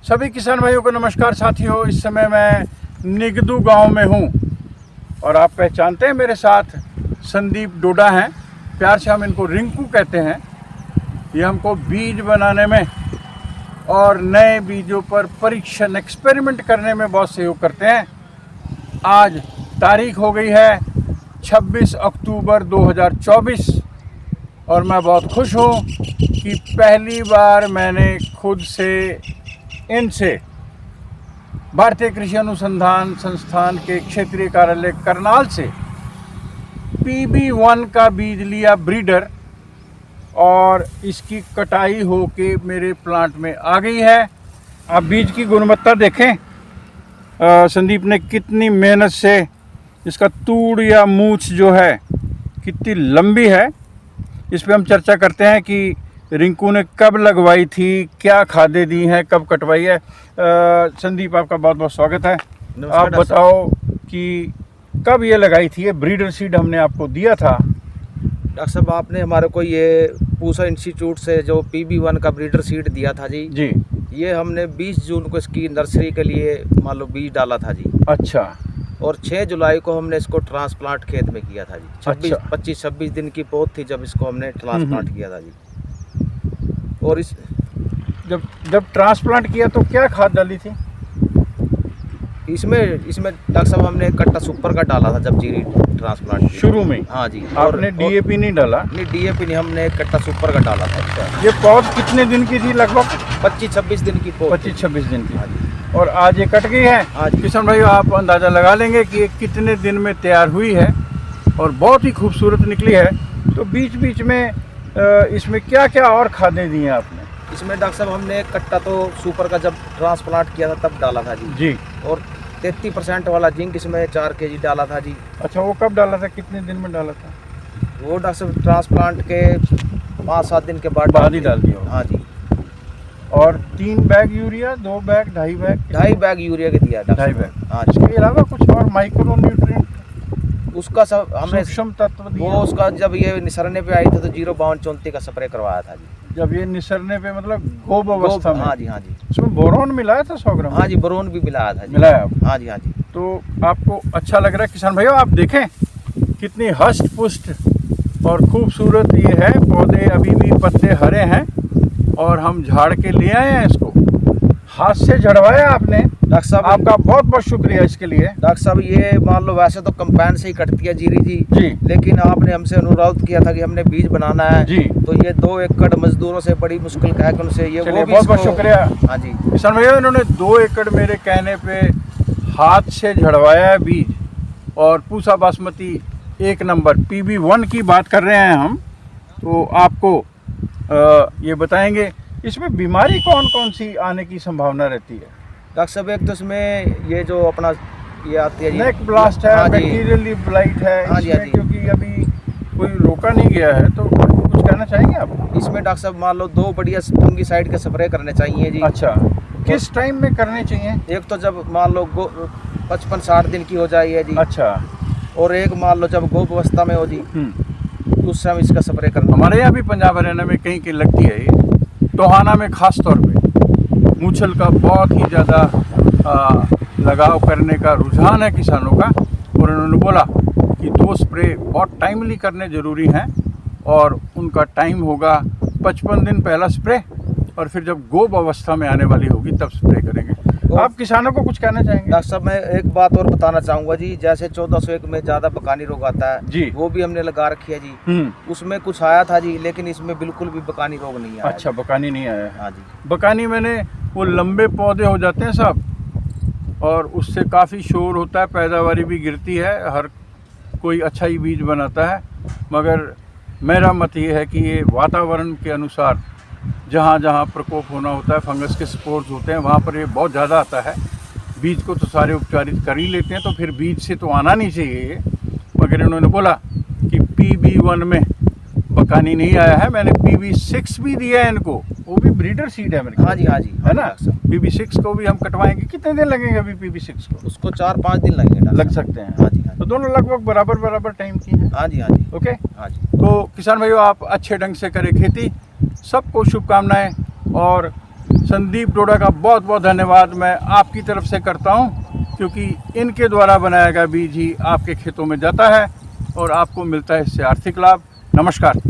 सभी किसान भाइयों को नमस्कार साथियों। इस समय मैं निगदू गांव में हूं और आप पहचानते हैं मेरे साथ संदीप डोडा हैं। प्यार से हम इनको रिंकू कहते हैं। ये हमको बीज बनाने में और नए बीजों पर परीक्षण एक्सपेरिमेंट करने में बहुत सहयोग करते हैं। आज तारीख हो गई है 26 अक्टूबर 2024 और मैं बहुत खुश हूँ कि पहली बार मैंने खुद से इनसे भारतीय कृषि अनुसंधान संस्थान के क्षेत्रीय कार्यालय करनाल से PB1 का बीज लिया ब्रीडर और इसकी कटाई होके मेरे प्लांट में आ गई है। आप बीज की गुणवत्ता देखें। संदीप ने कितनी मेहनत से इसका तूड़ या मूछ जो है कितनी लंबी है। इस पे हम चर्चा करते हैं कि रिंकू ने कब लगवाई थी, क्या खादें दी हैं, कब कटवाई है। संदीप आपका बहुत बहुत स्वागत है। आप बताओ कि कब ये लगाई थी। ये ब्रीडर सीड हमने आपको दिया था। डॉक्टर साहब आपने हमारे को ये पूसा इंस्टीट्यूट से जो PB1 का ब्रीडर सीड दिया था जी। ये हमने 20 जून को इसकी नर्सरी के लिए मान लो बीज डाला था जी। अच्छा। और 6 जुलाई को हमने इसको ट्रांसप्लांट खेत में किया था जी। 25-26 दिन की पौध थी जब इसको हमने ट्रांसप्लांट किया था जी। और इस जब ट्रांसप्लांट किया तो क्या खाद डाली थी इसमें डॉक्टर साहब हमने कट्टा सुपर का डाला था जब जीरी ट्रांसप्लांट शुरू में। हाँ जी। आपने DAP नहीं डाला? नहीं, DAP नहीं, हमने कट्टा सुपर का डाला था। ये पौध कितने दिन की थी? लगभग 25-26 दिन की पौध। 25-26 दिन की। हाँ जी। और आज ये कट गई है। हाँ जी। किसान भाई आप अंदाज़ा लगा लेंगे कि ये कितने दिन में तैयार हुई है और बहुत ही खूबसूरत निकली है। तो बीच बीच में इसमें क्या क्या और खादें दी हैं आपने? इसमें डॉक्टर साहब हमने कट्टा तो सुपर का जब ट्रांसप्लांट किया था तब डाला था जी। और 33% वाला जिंक इसमें 4 kg डाला था जी। अच्छा, वो कब डाला था, कितने दिन में डाला था? वो डॉक्टर साहब ट्रांसप्लांट के 5-7 दिन के बाद ही डाल दिया। हाँ जी। और 3 bag urea, 2 bag, 2.5 bag? 2.5 bag urea के दिया। 2.5 बैग। हाँ। इसके अलावा कुछ और माइक्रो न्यूट्रिएंट उसका सब हमने सूक्ष्म तत्व दिए? वो उसका जब ये निसरने पे आई थी तो 052-34 का स्प्रे करवाया था जी। जब ये निसरने पे मतलब गोब अवस्था में? हाँ जी। हाँ जी। उसमें बोरोन मिलाया था 100 ग्राम? हाँ जी, बोरोन भी मिलाया था जी। मिलाया? हाँ जी। हाँ जी। तो आपको अच्छा लग रहा है किसान भाइयों? आप देखें कितनी हष्ट पुष्ट और खूबसूरत ये है। पौधे अभी भी पत्ते हरे हैं और हम झाड़ के ले आए हैं। इसको हाथ से झड़वाया आपने। डॉक्टर साहब आपका बहुत बहुत शुक्रिया इसके लिए। डॉक्टर साहब ये मान लो वैसे तो कंपाइन से ही कटती है जीरी जी, लेकिन आपने हमसे अनुरोध किया था कि हमने बीज बनाना है जी। तो ये 2 एकड़ मजदूरों से बड़ी मुश्किल का है कि उनसे ये वो भी बहुत बहुत शुक्रिया। हाँ जी। किसान भैया इन्होंने 2 एकड़ मेरे कहने पे हाथ से झड़वाया है बीज। और पूसा बासमती 1 नंबर PB1 की बात कर रहे हैं हम। तो आपको ये बताएंगे इसमें बीमारी कौन कौन सी आने की संभावना रहती है? डॉक्टर साहब एक तो इसमें ये जो अपना ये आती है नेक ब्लास्ट है। हाँ जी। बैक्टीरियल ब्लाइट है। हाँ जी। इसमें क्योंकि अभी कोई रोका नहीं गया है तो कुछ कहना चाहेंगे आप? इसमें डॉक्टर साहब मान लो 2 बढ़िया फंगीसाइड के स्प्रे करने चाहिए जी। अच्छा, किस टाइम में करने चाहिए? एक तो जब मान लो 55-60 दिन की हो जाए जी। अच्छा। और एक मान लो जब गोप अवस्था में हो जी उस समय इसका स्प्रे करना। हमारे यहाँ भी पंजाब हरियाणा में कहीं कहीं लगती है ये। टोहाना में खास तौर पे मूंछल का बहुत ही ज़्यादा लगाव करने का रुझान है किसानों का। और उन्होंने बोला कि 2 स्प्रे बहुत टाइमली करने ज़रूरी हैं और उनका टाइम होगा 55 दिन पहला स्प्रे और फिर जब गोब अवस्था में आने वाली होगी तब स्प्रे करेंगे। आप किसानों को कुछ कहना चाहेंगे? डॉक्टर साहब मैं एक बात और बताना चाहूँगा जी। जैसे 1401 में ज़्यादा बकानी रोग आता है जी, वो भी हमने लगा रखी है जी। उसमें कुछ आया था जी लेकिन इसमें बिल्कुल भी बकानी रोग नहीं आया। अच्छा, बकानी नहीं आया? हाँ जी। बकानी मैंने वो लंबे पौधे हो जाते हैं साहब और उससे काफ़ी शोर होता है, पैदावारी भी गिरती है। हर कोई अच्छा ही बीज बनाता है मगर मेरा मत ये है कि ये वातावरण के अनुसार जहाँ जहाँ प्रकोप होना होता है, फंगस के स्पोर्स होते हैं, वहाँ पर ये बहुत ज़्यादा आता है। बीज को तो सारे उपचारित कर ही लेते हैं तो फिर बीज से तो आना नहीं चाहिए ये। मगर इन्होंने बोला कि PB1 में बकानी नहीं आया है। मैंने PB6 भी दिया है इनको, वो भी ब्रीडर सीड है मेरे। हाँ जी। हाँ जी। है ना? PB6 को भी हम कटवाएंगे। कितने दिन लगेंगे अभी PB6 को? उसको 4-5 दिन लगेंगे। लग सकते हैं। हाँ जी। तो दोनों लगभग बराबर टाइम की है। हाँ जी। हाँ जी। ओके। हाँ जी। तो किसान भाइयों आप अच्छे ढंग से करें खेती। सबको शुभकामनाएं और संदीप डोडा का बहुत बहुत धन्यवाद मैं आपकी तरफ से करता हूं, क्योंकि इनके द्वारा बनाया गया बीज ही आपके खेतों में जाता है और आपको मिलता है इससे आर्थिक लाभ। नमस्कार।